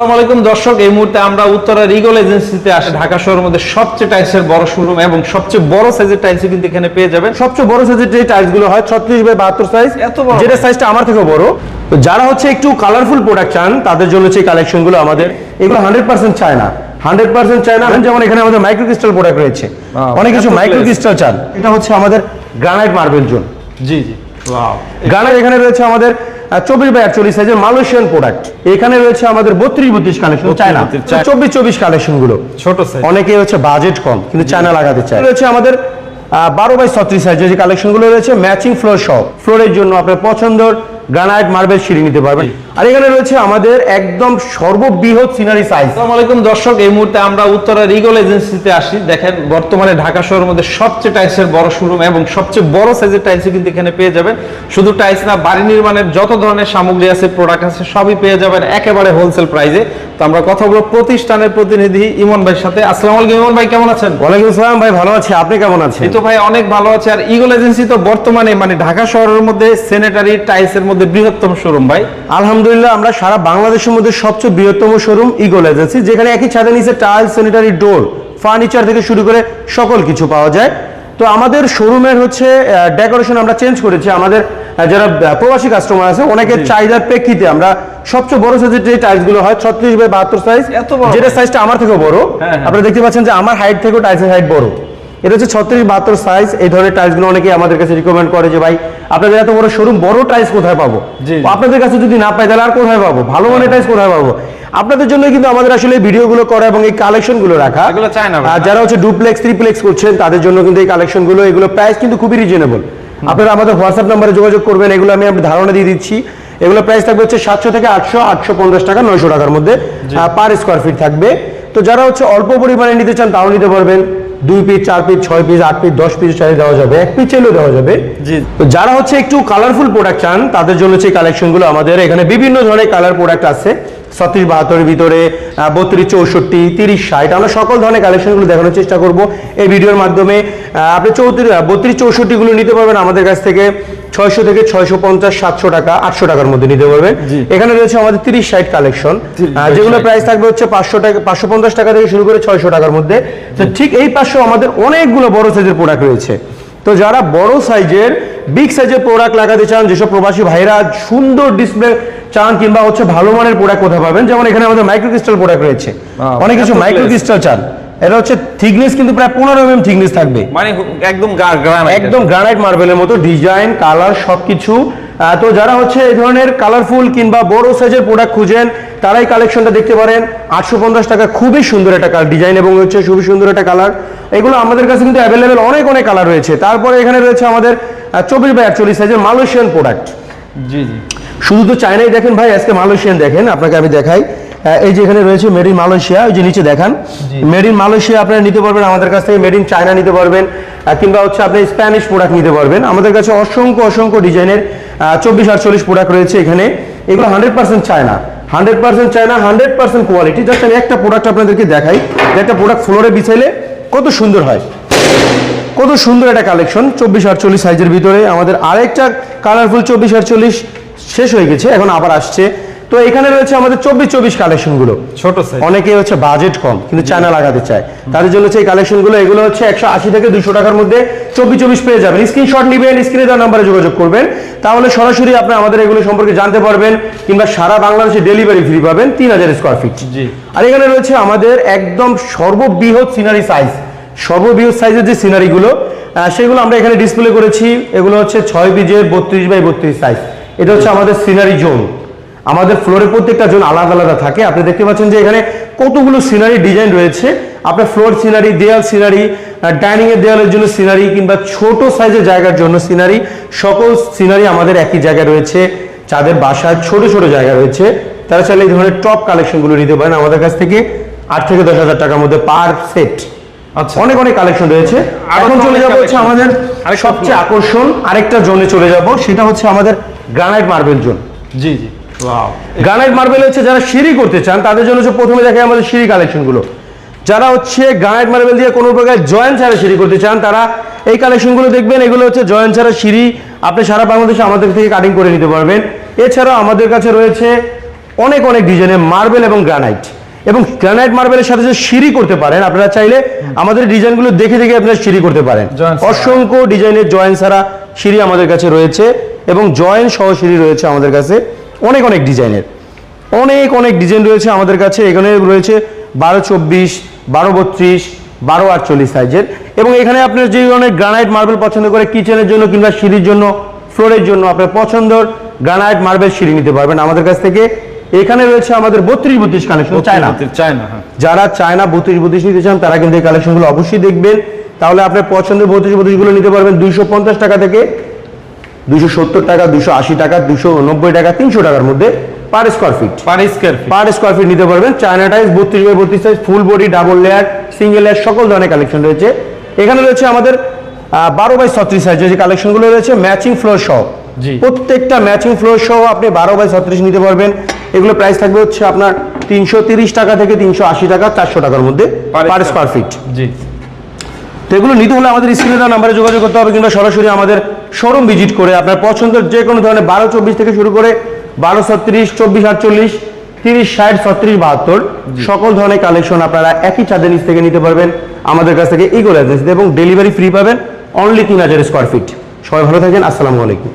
আসসালামু আলাইকুম দর্শক, এই মুহূর্তে আমরা উত্তরা রিগল এজেন্সিতে আসি। ঢাকা শহরের মধ্যে সবচেয়ে টাইলসের বড় শোরুম এবং সবচেয়ে বড় সাইজের টাইলস কিন্তু এখানে পেয়ে যাবেন। সবচেয়ে বড় সাইজের যে টাইলস গুলো হয় 36x72 সাইজ, এত বড়, যেটা সাইজটা আমার থেকে বড়। তো যারা হচ্ছে একটু কালারফুল প্রোডাক্ট চান তাদের জন্য হচ্ছে এই কালেকশন গুলো আমাদের। এগুলো 100% চায়না, 100% চায়না। যেমন এখানে আমাদের মাইক্রো ক্রিস্টাল প্রোডাক্ট রয়েছে, অনেক কিছু মাইক্রো ক্রিস্টাল চান। এটা হচ্ছে আমাদের গ্রানাইট মার্বেল জোন। জি জি, ওয়াও। গ্রানাইট এখানে রয়েছে আমাদের 24x48 সাইজের মালয়েশিয়ান প্রোডাক্ট। এখানে রয়েছে আমাদের 32x32 collection, China 24x24 collection গুলো ছোট সাইজ। অনেকে হচ্ছে বাজেট কম কিন্তু চায়না লাগাতে চায়। রয়েছে আমাদের 12x36 সাইজের যে কালেকশন গুলো রয়েছে, ম্যাচিং ফ্লোর সহ ফ্লোরের জন্য আপনার পছন্দের গ্রানাইট মার্বেল সিঁড়ি নিতে পারবেন। আর এখানে রয়েছে আমাদের একদম সর্ববৃহৎ সিনারি সাইজ। আসসালামু আলাইকুম দর্শক, এই মুহূর্তে আমরা উত্তরা রিগল এজেন্সিতে আসি। দেখেন, বর্তমানে ঢাকা শহরের মধ্যে সবচেয়ে টাইলসের বড় শোরুম এবং সবচেয়ে বড় সাইজের টাইলস কিন্তু এখানে পেয়ে যাবেন। শুধু টাইলস না, বাড়ি নির্মাণের যত ধরনের সামগ্রী আছে, প্রোডাক্ট আছে, সবই পেয়ে যাবেন একেবারে হোলসেল প্রাইসে। তো আমরা কথা বলবো প্রতিষ্ঠানের প্রতিনিধি ইমন ভাইয়ের সাথে। আসসালামু আলাইকুম ইমন ভাই, কেমন আছেন? ওয়ালাইকুম আসসালাম ভাই, ভালো আছি, আপনি কেমন আছেন? এই তো ভাই অনেক ভালো আছে। আর ইগল এজেন্সি তো বর্তমানে মানে ঢাকা শহরের মধ্যে স্যানিটারি টাইলসের মধ্যে বৃহত্তম শোরুম ভাই। আলহামদুলিল্লাহ, আমরা সারা বাংলাদেশের মধ্যে সবচেয়ে বৃহত্তম শোরুম ইগল এজেন্সি, যেখানে একই ছাদের নিচে টাইলস, স্যানিটারি ডোর, ফার্নিচার থেকে শুরু করে সকল কিছু পাওয়া যায়। তো আমাদের শোরুমের হচ্ছে ডেকোরেশন আমরা চেঞ্জ করেছি। আমাদের যারা প্রবাসী কাস্টমার আছে, অনেকের চাহিদার প্রেক্ষিতে আমরা সবচেয়ে বড় সাইজের যে টাইলস গুলো হয় 36x72 সাইজ, যেটা সাইজটা আমার থেকে বড়। আপনারা দেখতে পাচ্ছেন যে আমার হাইট থেকেও টাইলসের হাইট বড়। এটা হচ্ছে 36x72 সাইজ। এই ধরনের টাইলস গুলো অনেকে আমাদের কাছে রিকমেন্ড করে যে ভাই আপনাদের এত বড় শোরুম, বড় টাইলস কোথায় পাবো? আপনাদের কাছে যদি না পাই তাহলে আর কোথায় পাবো? ভালো মানের টাইলস কোথায় পাবো? আপনাদের জন্য কিন্তু আমাদের আসলে ভিডিও গুলো করা এবং এই কালেকশন গুলো রাখা। আর যারা হচ্ছে ডুপ্লেক্স ট্রিপ্লেক্স করছেন তাদের জন্য কিন্তু এই কালেকশন গুলো, এগুলো প্রাইস কিন্তু খুবই রিজনেবল। আপনারা আমাদের হোয়াটসঅ্যাপ নাম্বারে যোগাযোগ করবেন, এগুলো আমি আপনাদের ধারণা দিয়ে দিচ্ছি। এগুলো প্রাইস থাকবে হচ্ছে 700 থেকে 800, 850 টাকা, 900 টাকার মধ্যে পার স্কোয়ার ফিট থাকবে। তো যারা হচ্ছে অল্প পরিমাণে নিতে চান তাও নিতে পারবেন। 2 piece, 4 piece, 6 piece, 8 piece, 10 piece চাইলে দেওয়া যাবে, 1 পিস চাইলেও দেওয়া যাবে। তো যারা হচ্ছে একটু কালারফুল প্রোডাক্ট চান তাদের জন্য হচ্ছে কালেকশন গুলো আমাদের। এখানে বিভিন্ন ধরনের কালার প্রোডাক্ট আছে, 36-72 ভিতরে, 32-64, 30-60, আমরা সকল ধরনের কালেকশন গুলো দেখানোর চেষ্টা করব এই ভিডিওর মাধ্যমে। আপনি 32-64 গুলো নিতে পারবেন আমাদের কাছ থেকে 600 থেকে 650, 700 টাকা, 800 টাকার মধ্যে নিতে পারবেন। এখানে রয়েছে আমাদের 30-60 কালেকশন, যেগুলো প্রাইস থাকবে হচ্ছে 500 টাকা, 550 টাকা থেকে শুরু করে 600 টাকার মধ্যে। তো ঠিক এই পাশে আমাদের অনেকগুলো বড় সাইজের প্রোডাক্ট রয়েছে। তো যারা বড় সাইজের, বিগ সাইজের প্রোডাক্ট লাগাতে চান, যেসব প্রবাসী ভাইরা সুন্দর ডিসপ্লে চান কিংবা হচ্ছে ভালো মানের প্রোডাক্ট কোথায় পাবেন, যেমন এখানে আমাদের মাইক্রো ক্রিস্টাল প্রোডাক্ট রয়েছে, অনেক কিছু মাইক্রো ক্রিস্টাল চান। এটা হচ্ছে থিকনেস কিন্তু প্রায় 15 mm থিকনেস থাকবে, মানে একদম গ্রানাইট মার্বেলের মতো ডিজাইন, কালার সবকিছু। তো যারা হচ্ছে এই ধরনের কালারফুল কিংবা বড় সাইজের প্রোডাক্ট খুঁজেন তারাই কালেকশনটা দেখতে পারেন। 850 টাকা, খুবই সুন্দর একটা ডিজাইন এবং হচ্ছে খুবই সুন্দর একটা কালার। এগুলো আমাদের কাছে কিন্তু অ্যাভেলেবেল অনেক অনেক কালার রয়েছে। তারপরে এখানে রয়েছে আমাদের 24x48 সাইজের মালয়েশিয়ান প্রোডাক্ট। জি জি, শুধু তো চায়নাই দেখেন ভাই, আজকে মালয়েশিয়ান দেখেন, আপনাকে আমি দেখাই। এই যে এখানে রয়েছে মেড ইন মালয়েশিয়া, ওই যে নিচে দেখান মেড ইন মালয়েশিয়া আপনারা নিতে পারবেন আমাদের কাছ থেকে। মেড ইন চায়না নিতে পারবেন, কিংবা হচ্ছে আপনি স্প্যানিশ প্রোডাক্ট নিতে পারবেন। আমাদের কাছে অসংখ্য ডিজাইনের 24-48 প্রোডাক্ট রয়েছে এখানে। এগুলো 100% চায়না, 100% চায়না, 100% কোয়ালিটি। জাস্ট আমি একটা প্রোডাক্ট আপনাদেরকে দেখাই, একটা প্রোডাক্ট ফ্লোরে বিছাইলে কত সুন্দর হয়, কত সুন্দর একটা কালেকশন। 24-48 সাইজের ভিতরে আমাদের আরেকটা কালারফুল 24-48 শেষ হয়ে গেছে, এখন আবার আসছে। তো এখানে রয়েছে আমাদের 24-24 কালেকশন গুলো, ছোট সাইজ। অনেকে হচ্ছে বাজেট কম কিন্তু চায়না লাগাতে চায়, তাদের জন্য হচ্ছে এই কালেকশন গুলো। এগুলো হচ্ছে 180 থেকে 200 টাকার মধ্যে 24-24 পেয়ে যাবেন। স্ক্রিনশট নেবেন, স্ক্রিনে দেওয়া নাম্বারে যোগাযোগ করবেন, তাহলে সরাসরি আপনি আমাদের এগুলো সম্পর্কে জানতে পারবেন, কিংবা সারা বাংলাদেশে ডেলিভারি ফ্রি পাবেন 3000 স্কোয়ার ফিট। আর এখানে রয়েছে আমাদের একদম সর্ববৃহৎ সিনারি সাইজ, সর্ববৃহৎ সাইজের যে সিনারি গুলো সেগুলো আমরা এখানে ডিসপ্লে করেছি। এগুলো হচ্ছে 6 পিসের 32x32 সাইজ। এটা হচ্ছে আমাদের সিনারি জোন। আমাদের ফ্লোরের প্রত্যেকটা জোন আলাদা আলাদা থাকে। আপনি দেখতে পাচ্ছেন যে এখানে কতগুলো সিনারি ডিজাইন রয়েছে। আপনার ফ্লোর সিনারি, দেয়াল সিনারি, ডাইনিং এর দেয়ালের জন্য সিনারি, কিংবা ছোট সাইজের জায়গার জন্য সিনারি, সকল সিনারি আমাদের একই জায়গায় রয়েছে। যাদের বাসায় ছোট ছোট জায়গা রয়েছে তারা চাইলে এই ধরনের টপ কালেকশন গুলো নিতে পারেন আমাদের কাছ থেকে। 8 থেকে 10,000 টাকার মধ্যে পার সেট। আচ্ছা, অনেক কালেকশন রয়েছে। এখন চলে যাবো হচ্ছে আমাদের সবচেয়ে আকর্ষণ আরেকটা জোনে চলে যাব, সেটা হচ্ছে আমাদের গ্রানাইট মার্বেল জোন। জি জি, গ্রানাইট মার্বেল হচ্ছে যারা সিঁড়ি করতে চান তাদের জন্য হচ্ছে প্রথমে দেখে আমাদের সিঁড়ি কালেকশন গুলো। যারা হচ্ছে গ্রানাইট মার্বেল দিয়ে কোনো প্রকার জয়েন্ট ছাড়া সিঁড়ি করতে চান তারা এই কালেকশন গুলো দেখবেন। এগুলো হচ্ছে জয়েন্ট ছাড়া সিঁড়ি, আপনি সারা বাংলাদেশে আমাদের থেকে কাটিং করে নিতে পারবেন। এছাড়াও আমাদের কাছে রয়েছে অনেক অনেক ডিজাইনের মার্বেল এবং গ্রানাইট, এবং গ্রানাইট মার্বেলের সাথে যে সিঁড়ি করতে পারেন, আপনারা চাইলে আমাদের ডিজাইনগুলো দেখে দেখে আপনারা সিঁড়ি করতে পারেন। Joint ছাড়া। অসংখ্য ডিজাইনের জয়েন্ট ছাড়া সিঁড়ি আমাদের কাছে রয়েছে, এবং জয়েন্ট সহ সিঁড়ি রয়েছে আমাদের কাছে অনেক অনেক ডিজাইনের, অনেক অনেক ডিজাইন রয়েছে আমাদের কাছে। এখানে রয়েছে 12-24, 12-32, 12-48 সাইজের, এবং এখানে আপনার যে ধরনের গ্রানাইট মার্বেল পছন্দ করে কিচেনের জন্য কিংবা সিঁড়ির জন্য, ফ্লোরের জন্য আপনার পছন্দের গ্রানাইট মার্বেল সিঁড়ি নিতে পারবেন আমাদের কাছ থেকে। এখানে রয়েছে আমাদের 32-32 কালেকশন, চায়না। চায়না, হ্যাঁ। যারা চায়না 32-32 নিতে চান তারা কিন্তু এই কালেকশনগুলো অবশ্যই দেখবেন, তাহলে আপনার পছন্দের 32-32 গুলো নিতে পারবেন 250 টাকা থেকে 270 টাকা, 280 টাকা, 290 টাকা, 300 টাকার মধ্যে per square feet. Per square feet নিতে পারবেন। China tiles 32x32 size, full body, double layer, single layer, সকল ধরনের কালেকশন রয়েছে। এখানে রয়েছে আমাদের 12x36 সাইজের যে কালেকশনগুলো রয়েছে ম্যাচিং ফ্লোর সহ, জি। প্রত্যেকটা ম্যাচিং ফ্লোর সহ আপনি 12x36 নিতে পারবেন। এগুলো প্রাইস থাকবে হচ্ছে আপনার 330 টাকা থেকে 380 টাকা, 400 টাকার মধ্যে পার স্কোয়ার ফিট। জি। তো এগুলো নিতে হলে আমাদের স্ক্রিনে দেওয়া নাম্বারে যোগাযোগ করতে হবে, কিংবা সরাসরি আমাদের শোরুম ভিজিট করে আপনার পছন্দের যে কোনো ধরনের 12-24 থেকে শুরু করে 12-36, 24-48, 30-60, 36-72 সকল ধরনের কালেকশন আপনারা একই ছাদের নিচ থেকে নিতে পারবেন আমাদের কাছ থেকে ইগল এজেন্সিতে, এবং ডেলিভারি ফ্রি পাবেন অনলি 3000 স্কোয়ার ফিট। সবাই ভালো থাকেন, আসসালামু আলাইকুম।